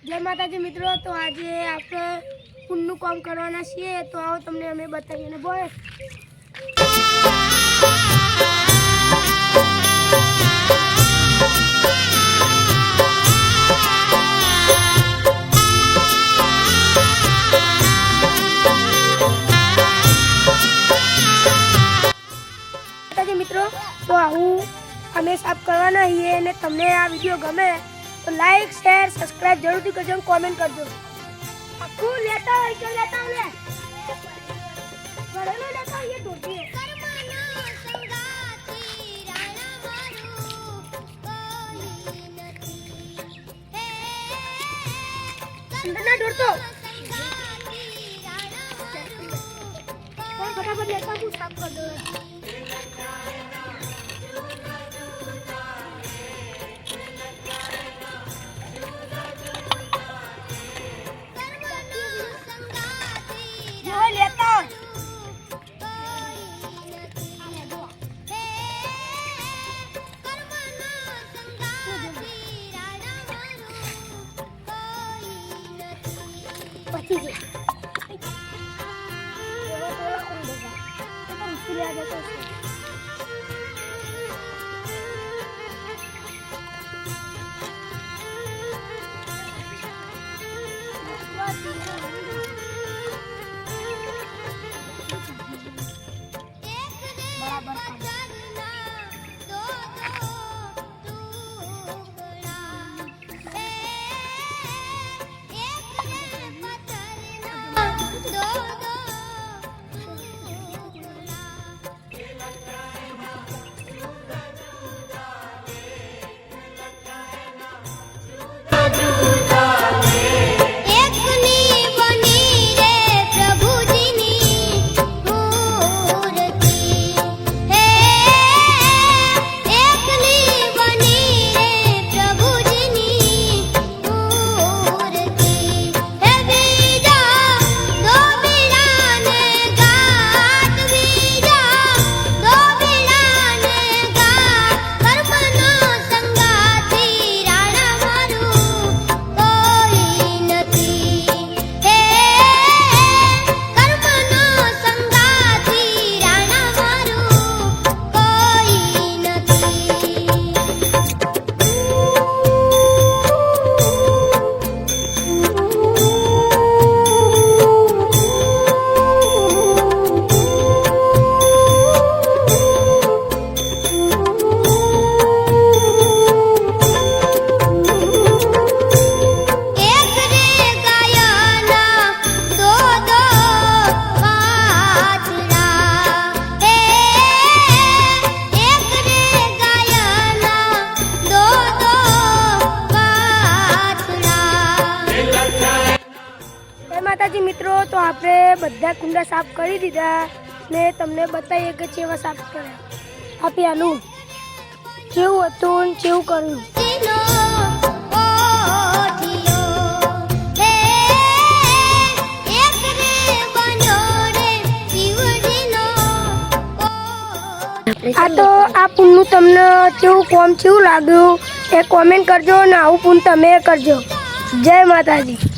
જય માતાજી મિત્રો, તો આજે આપણે પુણ્યનું કામ કરવાના છીએ, તો આવો તમને અમે બતાવીએ ને બોય. માતાજી મિત્રો, તો આવું અમે સાફ કરવાના છીએ અને તમને આ વિડીયો ગમે तो लाइक शेयर सब्सक्राइब जरूर करजो, कमेंट करजो. आखू लेता है क्यों लेता है ले घरेलू लेता है, ये धोती है अंदर ना ढूंढतो फटाफट लेता हूँ, साफ कर दो. माताजी मित्रों, तो आपने बधा कुंडा साफ कर दीधा ने तमने बताइए कि केवा साफ करे. आ प्यालू केवुं हतुं ने केवुं कर्युं. आ तो आ पुण्यનું તમને કેવું કોમ કેવું લાગ્યું એ કોમેન્ટ કરજો ને આવું પુણ્ય તમે કરજો. જય માતાજી.